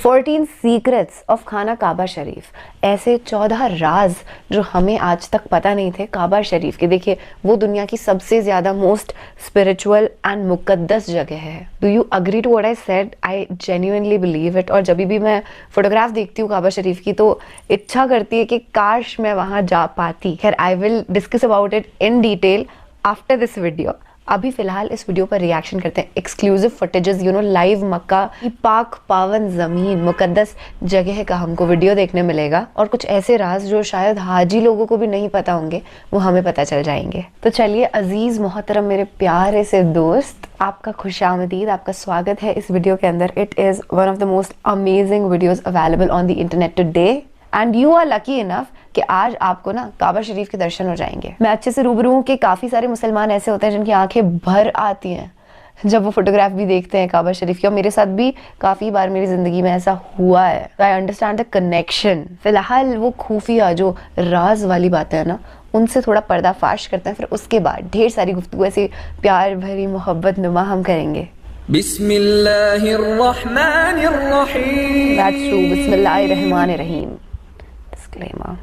14 secrets of खाना काबा शरीफ, ऐसे 14 राज जो हमें आज तक पता नहीं थे काबा शरीफ के। देखिए, वो दुनिया की सबसे ज़्यादा मोस्ट स्पिरिचुअल एंड मुकद्दस जगह है। Do you agree to what I said? I genuinely believe it. और जब भी मैं फोटोग्राफ देखती हूँ काबा शरीफ की तो इच्छा करती है कि काश मैं वहाँ जा पाती। खैर, I will discuss about it in detail after this video. अभी फिलहाल इस वीडियो पर रिएक्शन करते हैं। एक्सक्लूसिव फुटेजेस, लाइव मक्का की पाक पावन ज़मीन, मुकद्दस जगह का हमको वीडियो देखने मिलेगा और कुछ ऐसे राज जो शायद हाजी लोगों को भी नहीं पता होंगे वो हमें पता चल जाएंगे। तो चलिए, अजीज मोहतरम मेरे प्यारे से दोस्त, आपका खुशामदीद, आपका स्वागत है इस वीडियो के अंदर। It is one of the most amazing videos available on the internet today and you are lucky enough कि आज आपको ना काबा शरीफ के दर्शन हो जाएंगे। मैं अच्छे से रूबरू हूँ कि काफ़ी सारे मुसलमान ऐसे होते हैं जिनकी आंखें भर आती हैं जब वो फोटोग्राफ भी देखते हैं काबा शरीफ की, और मेरे साथ भी काफ़ी बार मेरी ज़िंदगी में ऐसा हुआ है। I understand the connection. फिलहाल वो खुफिया जो राज वाली बातें हैं ना, उनसे थोड़ा पर्दाफाश करते हैं, फिर उसके बाद ढेर सारी गुफ्तगू ऐसी प्यार भरी मोहब्बत नुमा हम करेंगे। बिस्मिल्लाहिर्रहमानिर्रहीम। That's true, बिस्मिल्लाहिर्रहमानिर्रहीम। Disclaimer।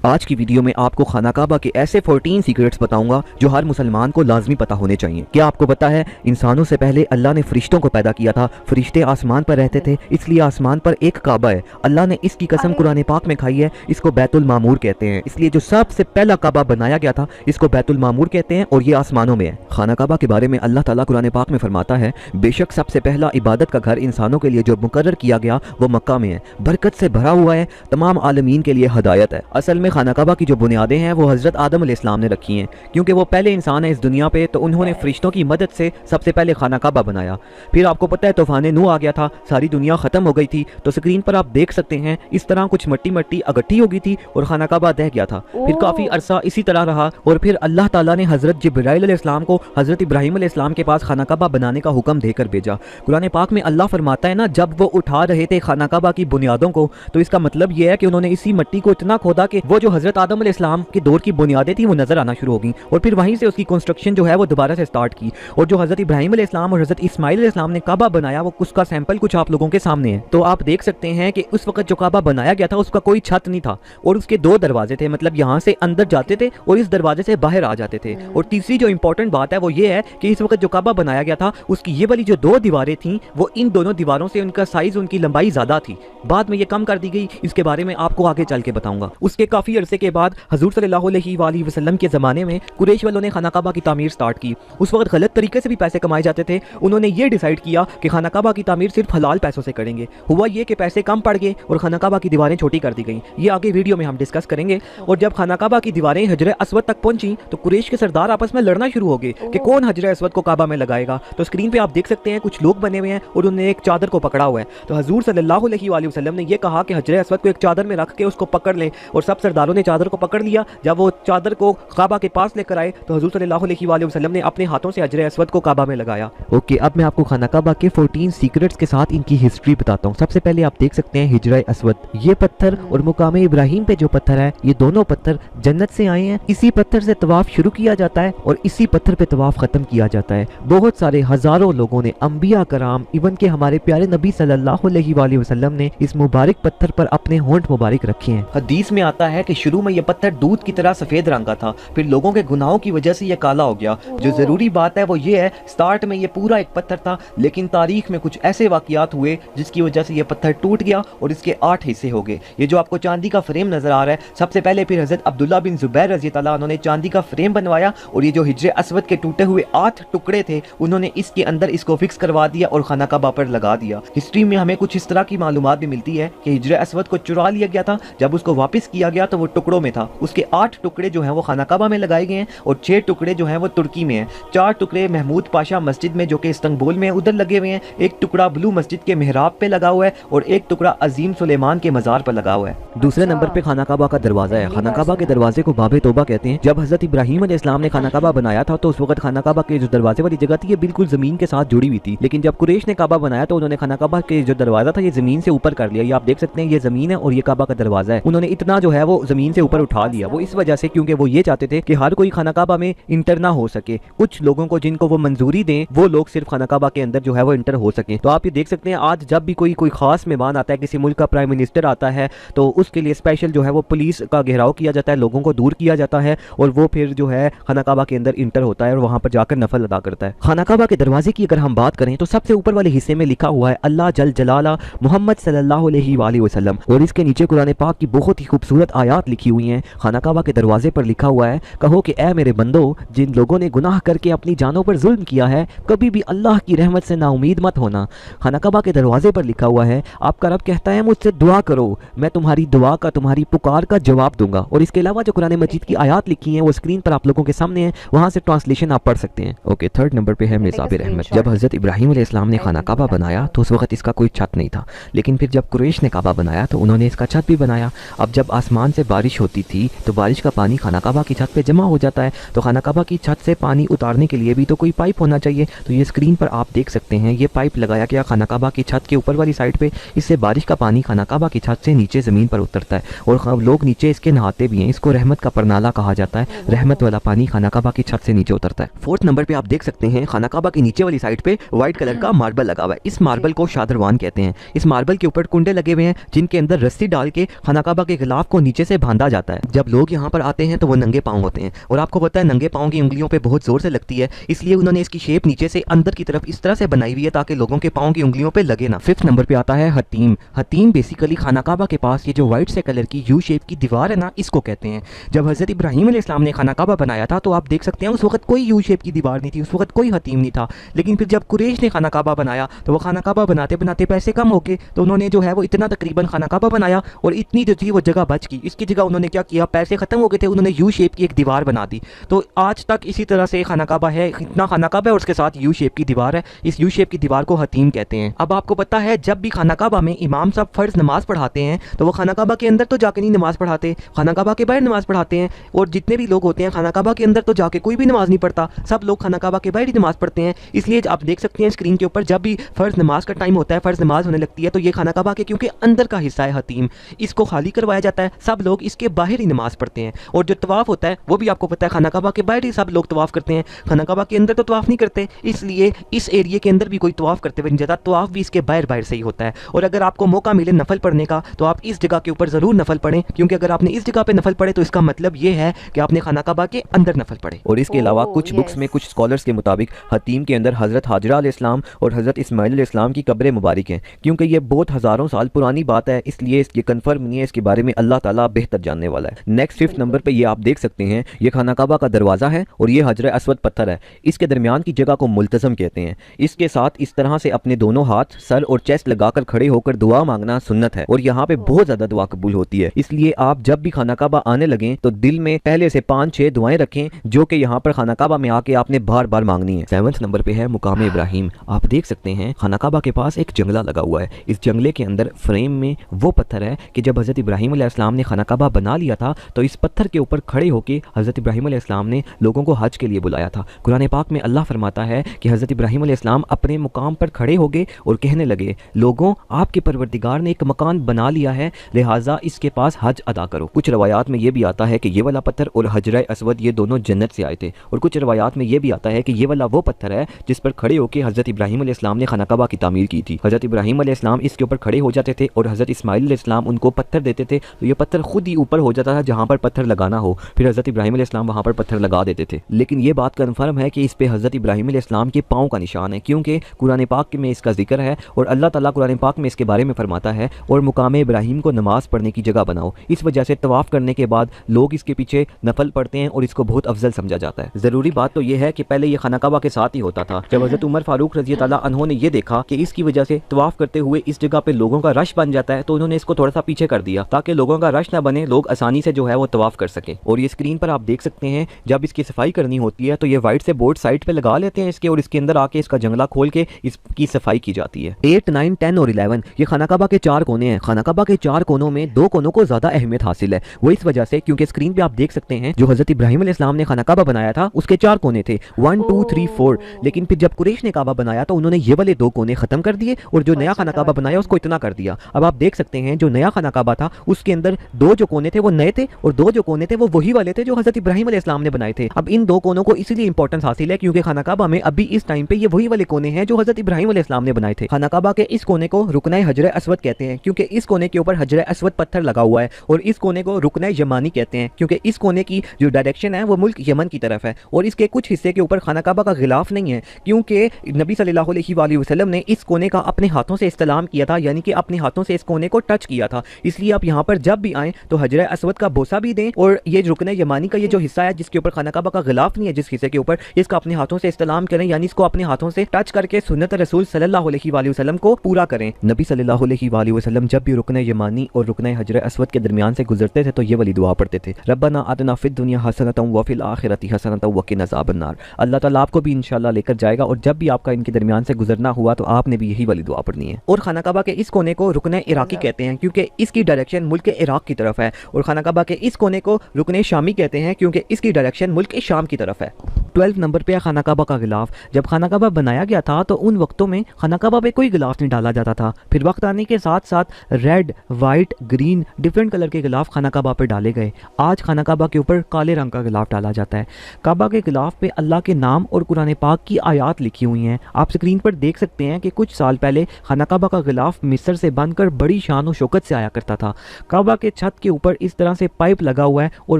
आज की वीडियो में आपको खाना काबा के ऐसे 14 सीक्रेट्स बताऊंगा जो हर मुसलमान को लाजमी पता होने चाहिए। क्या आपको पता है, इंसानों से पहले अल्लाह ने फरिश्तों को पैदा किया था। फरिश्ते आसमान पर रहते थे, इसलिए आसमान पर एक काबा है। अल्लाह ने इसकी कसम कुरान पाक में खाई है। इसको बैतुल मामूर कहते हैं। इसलिए जो सबसे पहला काबा बनाया गया था इसको बैतुल मामूर कहते हैं और ये आसमानों में है। खाना काबा के बारे में अल्लाह ताला कुरान पाक में फरमाता है, बेशक सबसे पहला इबादत का घर इंसानों के लिए जो मुकर्रर किया गया वो मक्का में है। बरकत से भरा हुआ है, तमाम आलमीन के लिए हदायत है। असल में खाना काबा की जो बुनियादें हैं वो हजरत आदम अलैहिस्सलाम ने रखी हैं, क्योंकि वो पहले इंसान है इस दुनिया पे, तो उन्होंने फरिश्तों की मदद से सबसे पहले खाना काबा बनाया। फिर आपको पता है तूफान नूह आ गया था, सारी दुनिया खत्म हो गई थी। तो स्क्रीन पर आप देख सकते हैं इस तरह कुछ मट्टी मट्टी इकट्ठी हो गई थी और खाना काबा दह गया था। फिर काफी अरसा इसी तरह रहा और फिर अल्लाह ताला ने हजरत जिब्राइल अलैहिस्सलाम को हजरत इब्राहिम अलैहिस्सलाम के पास खाना काबा बनाने का हुक्म देकर भेजा। कुरान पाक में अल्लाह फरमाता है ना, जब वो उठा रहे थे खाना काबा की बुनियादों को, तो इसका मतलब ये है कि उन्होंने इसी मिट्टी को इतना खोदा कि वो जो हजरत आदम अलैहिस्सलाम के दौर की बुनियादें थी वो नजर आना शुरू हो गई और फिर वहीं से उसकी कंस्ट्रक्शन जो है वो दोबारा से स्टार्ट की। और जो हजरत इब्राहिम अलैहिस्सलाम और हजरत इस्माइल अलैहिस्सलाम ने काबा बनाया वो उसका सैंपल कुछ आप लोगों के सामने है। तो आप देख सकते हैं कि उस वक्त जो काबा बनाया गया था उसका कोई छत नहीं था और उसके 2 दरवाजे थे, मतलब यहाँ से अंदर जाते थे और इस दरवाजे से बाहर आ जाते थे। और तीसरी जो इंपॉर्टेंट बात है वो ये है कि इस वक्त जो काबा बनाया गया था उसकी ये वाली जो 2 दीवारें थी वो इन दोनों दीवारों से उनका साइज, उनकी लंबाई ज्यादा थी। बाद में ये कम कर दी गई, इसके बारे में आपको आगे चल के बताऊंगा। उसके काफी अरसे के बाद हजूर सल्लल्लाहु अलैहि वसल्लम के ज़माने में कुरैश वालों ने खाना काबा की तामीर स्टार्ट की। उस वक्त गलत तरीके से भी पैसे कमाए जाते थे। उन्होंने ये डिसाइड किया कि खाना काबा की तामीर सिर्फ हलाल पैसों से करेंगे। हुआ ये कि पैसे कम पड़ गए और खाना काबा की दीवारें छोटी कर दी गई। ये आगे वीडियो में हम डिस्कस करेंगे। और जब खाना काबा की दीवारें हजरे अस्वद तक पहुंची तो कुरैश के सरदार आपस में लड़ना शुरू हो गए कि कौन हजरे अस्वद को काबा में लगाएगा। तो स्क्रीन पे आप देख सकते हैं कुछ लोग बने हुए हैं और उन्होंने एक चादर को पकड़ा हुआ है। तो हजूर सल्लल्लाहु अलैहि वसल्लम ने यह कहा कि हजरे अस्वद को एक चादर में रख के उसको पकड़ ले, और सब सरदारों ने चादर को पकड़ लिया। जब वो चादर को काबा के पास लेकर आए तो हुजूर सल्लल्लाहु अलैहि वसल्लम ने अपने हाथों से हजरे अस्वद को काबा में लगाया। ओके, अब मैं आपको खाना काबा के 14 सीक्रेट्स के साथ इनकी हिस्ट्री बताता हूँ। सबसे पहले आप देख सकते हैं हिजरा अस्वद, ये पत्थर और मुकाम इब्राहिम पे जो पत्थर है ये दोनों पत्थर जन्नत से आए हैं। इसी पत्थर से तवाफ शुरू किया जाता है और इसी पत्थर पे तवाफ खत्म किया जाता है। बहुत सारे हजारों लोगों ने, अंबिया कराम, इवन के हमारे प्यारे नबी सल्लल्लाहु अलैहि वसल्लम ने इस मुबारक पत्थर पर अपने होंठ मुबारक रखे हैं। हदीस में आता है कि शुरू में यह पत्थर दूध की तरह सफेद रंग का था, फिर लोगों के गुनाहों की वजह से ये काला हो गया। जो जरूरी बात है वो ये है, स्टार्ट में ये पूरा एक पत्थर था, लेकिन तारीख में कुछ ऐसे वाकयात हुए जिसकी वजह से ये पत्थर टूट गया और इसके 8 हिस्से हो गए। ये जो आपको चांदी का फ्रेम नजर आ रहा है, सबसे पहले फिर हजरत अब्दुल्ला बिन जुबैर रज़ी अल्लाह अन्हु ने चांदी का फ्रेम बनवाया और ये जो हिजरे अस्वद के टूटे हुए 8 टुकड़े थे उन्होंने इसके अंदर इसको फिक्स करवा दिया और खाना काबा पर लगा दिया। हिस्ट्री में हमें कुछ इस तरह की मालूमात भी मिलती है कि हिजरे अस्वद को चुरा लिया गया था। जब उसको वापस किया गया तो वो टुकड़ों में था। उसके 8 टुकड़े जो हैं वो खाना काबा में लगाए गए हैं और 6 टुकड़े जो हैं वो तुर्की में हैं। 4 टुकड़े महमूद पाशा मस्जिद में जो कि इस्तांबुल में उधर लगे हुए हैं। एक टुकड़ा ब्लू मस्जिद के मेहराब पे लगा हुआ है और एक टुकड़ा अजीम सुलेमान के मजार पर लगा हुआ है। दूसरे नंबर पे खाना काबा का दरवाजा है। खाना काबा के दरवाजे को बाबे तौबा कहते हैं। जब हजरत इब्राहिम अलैहिस्सलाम ने खाना काबा बनाया था तो उस वक्त खाना काबा के जो दरवाजे वाली जगह थी ये बिल्कुल जमीन के साथ जुड़ी हुई थी, लेकिन जब कुरैश ने काबा बनाया तो उन्होंने खाना काबा के जो दरवाजा था ये जमीन से ऊपर कर लिया। ये आप देख सकते हैं, ये जमीन है और ये काबा का दरवाजा है। उन्होंने इतना जो है वो ज़मीन से ऊपर उठा लिया। वो इस वजह से क्योंकि वो ये चाहते थे कि हर कोई खाना काबा में इंटर ना हो सके, कुछ लोगों को जिनको वो मंजूरी दें वो लोग सिर्फ खाना काबा के अंदर जो है वो इंटर हो सके। तो आप ये देख सकते हैं आज जब भी कोई खास मेहमान आता है, किसी मुल्क का प्राइम मिनिस्टर आता है, तो उसके लिए स्पेशल जो है वो पुलिस का घेराव किया जाता है, लोगों को दूर किया जाता है और वो फिर जो है खाना काबा के अंदर इंटर होता है और वहां पर जाकर नफल अदा करता है। खाना काबा के दरवाजे की अगर हम बात करें तो सबसे ऊपर वाले हिस्से में लिखा हुआ है अल्लाह जल जलाला मोहम्मद सल्लल्लाहु अलैहि वसल्लम और इसके नीचे कुरान पाक की बहुत ही खूबसूरत आयात लिखी हुई हैं। खाना काबा के दरवाजे पर लिखा हुआ है, कहो कि ए मेरे बंदो, जिन लोगों ने गुनाह करके अपनी जानों पर जुल्म किया है, कभी भी अल्लाह की रहमत से नाउमीद मत होना। खाना काबा के दरवाजे पर लिखा हुआ है, आपका रब कहता है मुझसे दुआ करो, मैं तुम्हारी दुआ का, तुम्हारी पुकार का जवाब दूंगा। और इसके अलावा जो कुरान मजीद की आयात लिखी हैं वो स्क्रीन पर आप लोगों के सामने है, वहां से ट्रांसलेशन आप पढ़ सकते हैं। ओके, थर्ड नंबर पे है मिसाबिर अहमद। जब हजरत इब्राहिम अलैहिस्सलाम ने खाना काबा बनाया तो उस वक्त इसका कोई छत नहीं था, लेकिन फिर जब कुरैश ने काबा बनाया तो उन्होंने इसका छत भी बनाया। अब जब आसमान से बारिश होती थी तो बारिश का पानी खाना काबा की छत पे जमा हो जाता है, तो खाना काबा की छत से पानी उतारने के लिए भी तो कोई पाइप होना चाहिए। तो ये स्क्रीन पर आप देख सकते हैं, ये पाइप लगाया गया खाना काबा की छत के ऊपर वाली साइड पे। इससे बारिश का पानी खाना काबा की छत से नीचे ज़मीन पर उतरता है और लोग नीचे इसके नहाते भी हैं। इसको रहमत का परनाला कहा जाता है, रहमत वाला पानी खाना काबा की छत से नीचे उतरता है। फोर्थ नंबर पे आप देख सकते हैं खाना काबा की नीचे वाली साइड पे व्हाइट कलर का मार्बल लगा हुआ है। इस मार्बल को शादरवान कहते हैं। इस मार्बल के ऊपर कुंडे लगे हुए हैं जिनके अंदर रस्सी डाल के खाना काबा के गिलाफ को नीचे से बांधा जाता है। जब लोग यहाँ पर आते हैं तो वो नंगे पाँव होते हैं और आपको पता है नंगे पाँव की उंगलियों पे बहुत जोर से लगती है, इसलिए उन्होंने इसकी शेप नीचे से अंदर की तरफ इस तरह से बनाई हुई है ताकि लोगों के पाँव की उंगलियों पे लगे ना। फिफ्थ नंबर पे आता है हतीम। हतीम बेसिकली खाना काबा के पास ये जो व्हाइट से कलर की यू शेप की दीवार है ना, इसको कहते हैं। जब हजरत इब्राहिम अलैहिस्सलाम ने खाना काबा बनाया था तो आप देख सकते हैं उस वक्त कोई यू शेप की दीवार नहीं थी, उस वक्त कोई हतीम नहीं था। लेकिन फिर जब कुरैश ने खाना काबा बनाया तो वो खाना काबा बनाते बनाते पैसे कम हो गए, तो उन्होंने जो है वो इतना तकरीबन खाना काबा बनाया और इतनी जो थी वो जगह बच गई। इसकी जगह उन्होंने क्या किया, पैसे खत्म हो गए थे, उन्होंने यू शेप की एक दीवार बना दी। तो आज तक इसी तरह से खाना काबा है, इतना खाना काबा है और उसके साथ यू शेप की दीवार है। इस यू शेप की दीवार को हतीम कहते हैं। अब आपको पता है जब भी खाना काबा में इमाम साहब फर्ज नमाज पढ़ाते हैं तो वो खाना काबा के अंदर तो जाके नहीं नमाज पढ़ाते, खाना काबा के बाहर नमाज पढ़ाते हैं। और जितने भी लोग होते हैं खाना काबा के अंदर तो जाके कोई भी नमाज नहीं पढ़ता, सब लोग खाना काबा के बाहर ही नमाज पढ़ते हैं। इसलिए आप देख सकते हैं स्क्रीन के ऊपर जब भी फर्ज नमाज का टाइम होता है, फर्ज नमाज होने लगती है, तो ये खाना काबा के क्योंकि अंदर का हिस्सा है हतीम, इसको खाली करवाया जाता है, सब लोग इसके बाहर ही नमाज पढ़ते हैं। और जो तवाफ होता है वो भी आपको पता है खाना काबा के बाहर ही सब लोग तवाफ करते हैं, खाना काबा के अंदर तो तवाफ नहीं करते। इसलिए इस एरिया के अंदर भी कोई तवाफ करते हुए नहीं जाता, तवाफ भी इसके बाहर बाहर से ही होता है। और अगर आपको मौका मिले नफल पढ़ने का तो आप इस जगह के ऊपर ज़रूर नफल पढ़ें, क्योंकि अगर आपने इस जगह पे नफल पढ़े तो इसका मतलब ये है कि आपने खाना काबा के अंदर नफल पढ़े। और इसके अलावा कुछ बुक्स में कुछ स्कॉलर्स के मुताबिक हतीम के अंदर हज़रत हाजरा अलैहिस्सलाम और हज़रत इस्माइल अलैहिस्सलाम की कब्रें मुबारक हैं, क्योंकि ये बहुत हज़ारों साल पुरानी बात है, इसलिए इसकी कन्फर्म नहीं है, इसके बारे में अल्लाह ताला बेहतर जानने वाला है। नेक्स्ट फिफ्थ नंबर पे ये आप देख सकते हैं, ये खाना काबा का दरवाज़ा है और ये हजर अस्वद पत्थर है। इसके दरमियान की जगह को मुल्तज़म कहते हैं। इसके साथ इस तरह से अपने दोनों हाथ सर और चेस्ट लगाकर खड़े होकर दुआ मांगना सुन्नत है और यहाँ पे बहुत ज़्यादा दुआ कबूल होती है। इसलिए आप जब भी खाना काबा आने लगें तो दिल में पहले से 5-6 दुआएं रखें जो कि यहाँ पर खाना काबा में आके आपने बार बार मांगनी है। 7वें नंबर पे है मुकाम इब्राहिम। आप देख सकते हैं खाना काबा के पास एक जंगला लगा हुआ है। इस जंगले के अंदर फ्रेम में वो पत्थर है कि जब हज़रत इब्राहिम अलैहिस्सलाम ने खाना काबा बना लिया था तो इस पत्थर के ऊपर खड़े होकर हज़रत इब्राहिम अलैहिस्सलाम ने लोगों को हज के लिए बुलाया था। कुरान पाक में अल्लाह फरमाता है कि हज़रत इब्राहिम अलैहिस्सलाम अपने मुकाम पर खड़े हो गए और कहने लगे, लोगों आपके परवरदिगार ने एक मकान बना लिया है, लिहाजा इसके पास हज अदा करो। कुछ रवायात में ये भी आता है कि ये वाला पत्थर और हजर अस्वद ये दोनों जन्नत से आए थे और कुछ रवायात में ये भी आता है कि ये वाला वो पत्थर है जिस पर खड़े होकर हज़रत इब्राहिम अलैहिस्सलाम ने खाना काबा की तामीर की थी। हज़रत इब्राहिम अलैहिस्सलाम इसके ऊपर खड़े हो जाते थे और हज़रत इस्माइल अलैहिस्सलाम उनको पत्थर देते थे, तो ये पत्थर खुद ही ऊपर हो जाता था जहाँ पर पत्थर लगाना हो, फिर हज़रत इब्राहिम अलैहिस्सलाम वहाँ पर पत्थर लगा देते थे। लेकिन ये बात कन्फर्म है कि इस पे हज़रत इब्राहिम अलैहिस्सलाम के पाँव का निशान है, क्योंकि कुरान पाक में इसका जिक्र है और अल्लाह ताला कुरान पाक में इसके बारे में फरमाता है, और मुकाम इब्राहिम को नमाज पढ़ने की जगह बनाओ। इस वजह से तवाफ़ करने के बाद लोग इसके पीछे नफल पढ़ते हैं और इसको बहुत अफजल समझा जाता है। ज़रूरी बात तो यह है कि पहले ये खाना काबा के साथ ही होता था। जब हज़रत उमर फारूक रज़ी अल्लाह अन्हु ने ये देखा कि इसकी वजह से तवाफ़ करते हुए इस जगह पे लोगों का रश बन जाता है, तो उन्होंने इसको थोड़ा सा पीछे कर दिया ताकि लोगों का रश ना बने, लोग आसानी से जो है वो तवाफ़ कर सकें। और ये स्क्रीन पर आप देख सकते हैं जब इसकी सफाई करनी होती है तो ये वाइट से बोर्ड साइड पे लगा लेते हैं इसके, और इसके अंदर आके इसका जंगला खोल के इसकी सफाई की जाती है। 8, 9, 10 और 11 ये खाना काबा के 4 कोने हैं। खाना काबा के 4 कोनों में 2 कोनों को ज्यादा अहमियत हासिल है, वो इस वजह से क्योंकि स्क्रीन पे आप देख सकते हैं जो हज़रत इब्राहिम अलैहिस्सलाम ने खाना काबा बनाया था उसके 4 कोने थे, 1, 2, 3, 4। लेकिन फिर जब कुरैश ने काबा बनाया तो उन्होंने ये वाले 2 कोने खत्म कर दिए और जो नया खाना काबा बनाया उसको इतना कर दिया। अब आप देख सकते हैं जो नया खाना काबा था उसके अंदर 2 दो जो कोने थे वो नए थे और दो जो कोने थे वो वही वाले थे जो हजरत इब्राहिम अलैहिस्सलाम ने बनाए थे। अब इन दो कोनों को इसीलिए इंपॉर्टेंस हासिल है क्योंकि खाना काबा में अभी इस टाइम पे ये वही वाले कोने हैं जो हजरत इब्राहिम अलैहिस्सलाम ने बनाए थे। खाना काबा के इस कोने को रुकने हजर अस्वद कहते हैं क्योंकि इस कोने के ऊपर हजर अस्वद पत्थर लगा हुआ है, और इस कोने को रुकने यमानी कहते हैं क्योंकि इस कोने की जो डायरेक्शन है वो मुल्क यमन की तरफ है, और इसके कुछ हिस्से के ऊपर खाना काबा का गिलाफ नहीं है क्योंकि नबी सल्लल्लाहु अलैहि वसल्लम ने इस कोने का अपने हाथों से इस्तेलाम किया था, यानी कि अपने हाथों से इस कोने को टच किया था। इसलिए आप यहाँ पर जब भी आएँ तो हजर अस्वद का बोसा भी दें, और ये रुकने यमानी का ये जो हिस्सा है जिसके ऊपर खाना काबा का गिलाफ नहीं है, जिस हिस्से के ऊपर, इसका अपने हाथों से इस्तेलाम करें, यानी इसको अपने हाथों से टच करके सुन्नत रसूल सल्लल्लाहु अलैहि वसल्लम को पूरा करें। नबी सल्लल्लाहु अलैहि वसल्लम जब भी रुकने यमानी और रुकने हजर अस्वद के दरमियान से गुजरते थे तो ये वाली दुआ पढ़ते थे, रब्बना आतिना फिद दुनिया हसनतम व फिल आखिरति हसनतम व किना अज़ाबन्नार। अल्लाह ताला आपको भी इंशाल्लाह लेकर जाएगा, और जब भी आपका इनके दरमियान से गुजरना हुआ तो आपने भी यही वाली दुआ पढ़नी है। और खाना काबा के इस कोने को रुकने इराकी कहते हैं क्योंकि इसकी डायरेक्शन मुल्क इराक की तरफ है, और खाना काबा के इस कोने को रुकने शामी कहते हैं क्योंकि इसकी डायरेक्शन मुल्क शाम की तरफ है। 12 नंबर पे खाना काबा का गिलाफ। जब खाना काबा बनाया गया था तो उन वक्तों में खाना काबा पे कोई गिलाफ नहीं डाला जाता था, फिर वक्त आने के साथ साथ red, white, green different colour के गिलाफ खाना काबा पे डाले गए। आज खाना काबा के ऊपर काले रंग का गिलाफ डाला जाता है। काबा के गिलाफ पे अल्लाह के नाम और कुरान पाक की आयात लिखी हुई हैं। आप स्क्रीन पर देख सकते हैं कि कुछ साल पहले खाना काबा का गिलाफ मिस्र से बनकर बड़ी शान और शौकत से आया करता था। काबा के छत के ऊपर इस तरह से पाइप लगा हुआ है, और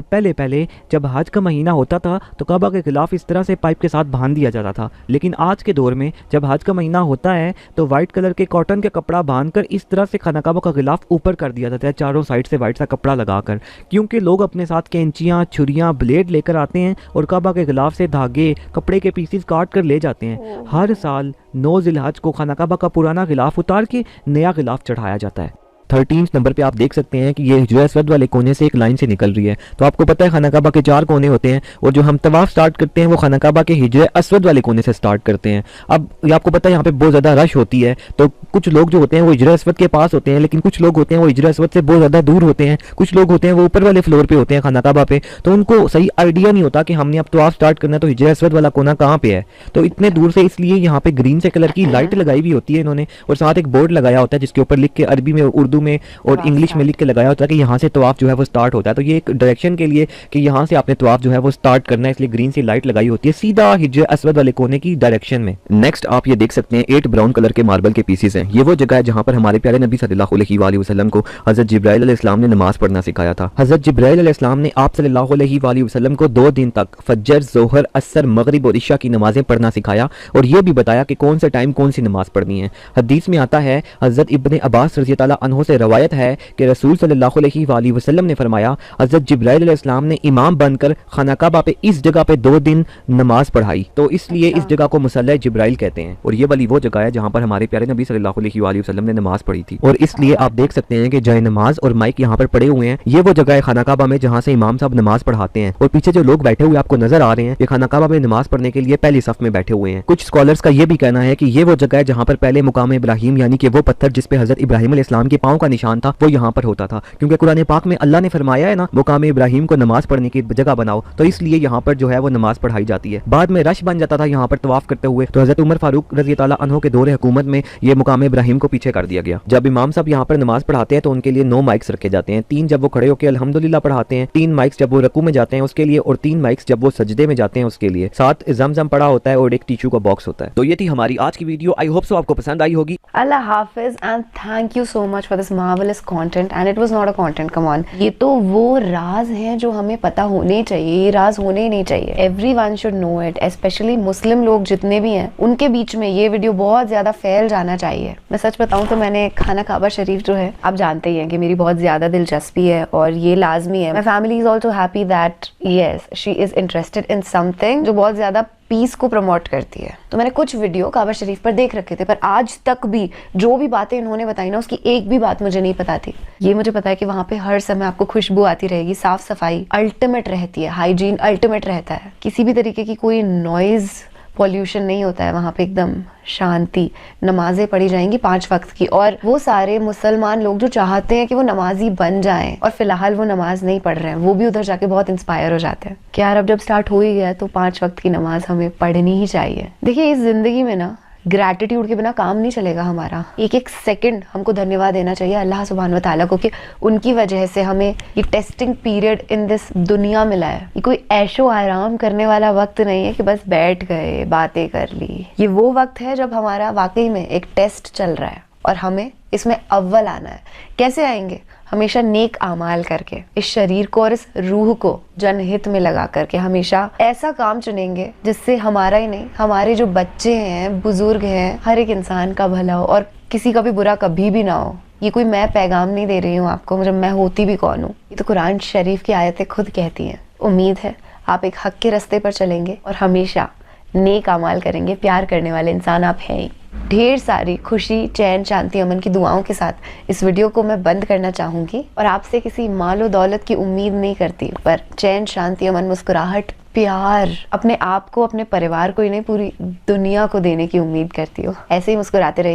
पहले पहले जब हज का महीना होता था तो काबा के गिलाफ इस तरह से पाइप के साथ बांध दिया जाता था, लेकिन आज के दौर में जब हज का महीना होता है तो वाइट कलर के कॉटन के कपड़ा बांधकर इस तरह से खाना काबा का गिलाफ ऊपर कर दिया जाता है, चारों साइड से वाइट सा कपड़ा लगाकर, क्योंकि लोग अपने साथ कैंचियाँ, छुरियाँ, ब्लेड लेकर आते हैं और काबा के गिलाफ से धागे, कपड़े के पीसेस काट कर ले जाते हैं। हर साल 9 ज़िलहज को खाना काबा का पुराना गिलाफ उतार के नया गिलाफ चढ़ाया जाता है। 13 नंबर पे आप देख सकते हैं कि ये हिजर अस्वद वाले कोने से एक लाइन से निकल रही है। तो आपको पता है खाना काबा के 4 कोने होते हैं, और जो हम तवाफ स्टार्ट करते हैं वो खाना काबा के हिजर अस्वद वाले कोने से स्टार्ट करते हैं। अब ये आपको पता है यहाँ पे बहुत ज़्यादा रश होती है, तो कुछ लोग जो होते हैं वो हिजर अस्वद के पास होते हैं, लेकिन कुछ लोग होते हैं वो हिजर अस्वद से बहुत ज़्यादा दूर होते हैं, कुछ लोग होते हैं वो ऊपर वाले फ्लोर पे होते हैं खाना काबा पे, तो उनको सही आइडिया नहीं होता कि हमने अब तवाफ स्टार्ट करना है तो हिजर अस्वद वाला कोना कहाँ पे है। तो इतने दूर से इसलिए यहाँ पे ग्रीन से कलर की लाइट लगाई हुई होती है इन्होंने, और साथ एक बोर्ड लगाया होता है जिसके ऊपर लिख के अरबी में, उर्दू में और इंग्लिश में लिख के लगाया होता है कि यहाँ से तवाफ जो है वो स्टार्ट होता है। तो ये एक डायरेक्शन के लिए कि यहाँ से आपने तवाफ जो है वो स्टार्ट करना है, इसलिए ग्रीन सी लाइट लगाई होती है सीधा हिजर अस्वद वाले कोने की डायरेक्शन में। नेक्स्ट आप ये देख सकते हैं 8 ब्राउन कलर के मार्बल के पीसेस हैं। ये वो जगह है जहाँ पर हमारे प्यारे नबी सल्लल्लाहु अलैहि वसल्लम को हजरत जिब्राइल अलैहिस्सलाम ने नमाज पढ़ना सिखाया था। हजरत जिब्राइल अलैहिस्सलाम ने आप सल्लल्लाहु अलैहि वसल्लम को 2 दिन तक फज्र, जोहर, असर, मगरिब और इशा की नमाजें पढ़ना सिखाया, और ये भी बताया कि कौन से टाइम कौन सी नमाज पढ़नी है। हदीस में आता है, हजरत इब्ने अब्बास रज़ी अल्लाह अन्हु से रवायत है कि रसूल सल्लल्लाहु अलैहि वसल्लम ने फरमाया, हजरत जिब्राइल अलैहिस्सलाम ने इमाम बनकर खाना काबा पे इस जगह पे 2 दिन नमाज पढ़ाई, तो इसलिए इस जगह को मुसल्ला जिब्राइल कहते हैं। और ये वाली वो जगह है जहाँ पर हमारे प्यारे नबी सल्लल्लाहु अलैहि वसल्लम ने नमाज पढ़ी थी, और इसलिए आप देख सकते हैं कि जय नमाज और माइक यहाँ पर पड़े हुए हैं। ये वो जगह है खाना काबा में जहाँ से इमाम साहब नमाज पढ़ाते हैं, और पीछे जो लोग बैठे हुए आपको नजर आ रहे हैं ये खाना काबा में नमाज पढ़ने के लिए पहली सफ में बैठे हुए हैं। कुछ स्कॉलर्स का ये भी कहना है कि ये वो जगह है जहाँ पर पहले मुकाम इब्राहिम, यानी कि वो पत्थर जिस पे हजरत इब्राहिम अलैहिस्सलाम के पांव का निशान था, वो यहाँ पर होता था, क्योंकि कुरान पाक में अल्लाह ने फरमाया है ना, मुकाम इब्राहिम को नमाज पढ़ने की जगह बनाओ, तो इसलिए यहाँ पर जो है वो नमाज पढ़ाई जाती है। बाद में रश बन जाता था यहाँ पर तवाफ करते हुए, तो हजरत उमर फारूक रज़ी अल्लाह अन्हु के दौरे हुकूमत में ये मुकाम इब्राहिम को पीछे कर दिया गया। जब इमाम साहब यहाँ पर नमाज पढ़ाते हैं तो उनके लिए 9 माइक्स रखे जाते हैं, 3 जब वो खड़े होकर अल्हम्दुलिल्लाह पढ़ाते हैं, 3 माइक्स जब वो रकू में जाते हैं उसके लिए, और 3 माइक्स जब वो सजदे में जाते हैं उसके लिए। साथ ज़मज़म पड़ा होता है और एक टिश्यू का बॉक्स होता है। तो ये थी हमारी आज की वीडियो, आई होप सो आपको पसंद आई होगी। अल्लाह हाफिज and thank you so much for this marvellous content, and it was not a content, come on, ये तो वो राज हैं जो हमें पता होने चाहिए, ये राज होने ही नहीं चाहिए। Everyone should know it, specially मुस्लिम लोग जितने भी हैं उनके बीच में ये वीडियो बहुत ज्यादा फैल जाना चाहिए। मैं सच बताऊं तो मैंने खाना काबा शरीफ जो है, आप जानते ही हैं कि मेरी बहुत ज्यादा दिलचस्पी है और ये लाजमी है। My family is also happy that yes she is interested in something जो बहुत ज्यादा पीस को प्रमोट करती है। तो मैंने कुछ वीडियो काबा शरीफ पर देख रखे थे, पर आज तक भी जो भी बातें इन्होंने बताई ना उसकी एक भी बात मुझे नहीं पता थी। ये मुझे पता है कि वहाँ पे हर समय आपको खुशबू आती रहेगी, साफ सफाई अल्टीमेट रहती है, हाइजीन अल्टीमेट रहता है, किसी भी तरीके की कोई नॉइज पॉल्यूशन नहीं होता है वहाँ पे, एकदम शांति, नमाजें पढ़ी जाएंगी 5 वक्त की। और वो सारे मुसलमान लोग जो चाहते हैं कि वो नमाजी बन जाएं और फिलहाल वो नमाज नहीं पढ़ रहे हैं, वो भी उधर जाके बहुत इंस्पायर हो जाते हैं कि यार अब जब स्टार्ट हो ही गया तो 5 वक्त की नमाज हमें पढ़नी ही चाहिए। देखिए इस जिंदगी में ना ग्रैटिट्यूड के बिना काम नहीं चलेगा हमारा। एक एक सेकंड हमको धन्यवाद देना चाहिए अल्लाह सुब्हान व तआला को कि उनकी वजह से हमें ये टेस्टिंग पीरियड इन दिस दुनिया मिला है। ये कोई ऐशो आराम करने वाला वक्त नहीं है कि बस बैठ गए बातें कर ली। ये वो वक्त है जब हमारा वाकई में एक टेस्ट चल रहा है और हमें इसमें अव्वल आना है। कैसे आएंगे? हमेशा नेक आमाल करके, इस शरीर को और इस रूह को जनहित में लगा करके हमेशा ऐसा काम चुनेंगे जिससे हमारा ही नहीं, हमारे जो बच्चे हैं, बुजुर्ग हैं, हर एक इंसान का भला हो और किसी का भी बुरा कभी भी ना हो। ये कोई मैं पैगाम नहीं दे रही हूँ आपको, जब मैं होती भी कौन हूँ। ये तो कुरान शरीफ की आयतें खुद कहती हैं। उम्मीद है आप एक हक के रास्ते पर चलेंगे और हमेशा नेक अमाल करेंगे। प्यार करने वाले इंसान आप हैं ही। ढेर सारी खुशी, चैन, शांति, अमन की दुआओं के साथ इस वीडियो को मैं बंद करना चाहूंगी और आपसे किसी मालो दौलत की उम्मीद नहीं करती, पर चैन, शांति, अमन, मुस्कुराहट, प्यार अपने आप को, अपने परिवार को ही नहीं पूरी दुनिया को देने की उम्मीद करती हूँ। ऐसे ही मुस्कुराते रहिए।